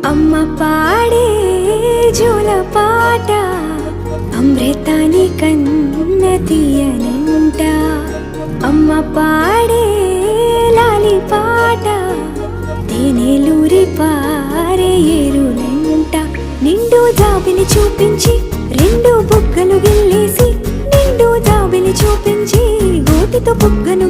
అమ్మ పాడే జోల పాట అమృతాని కన్న తీయనంట. అమ్మ పాడే లాలి పాట తేనెలూరి పారే ఏరులంట. నిండు జాబిని చూపించి రెండు బుగ్గలు గిల్లేసి, నిండు జాబిని చూపించి గోటితో బుగ్గను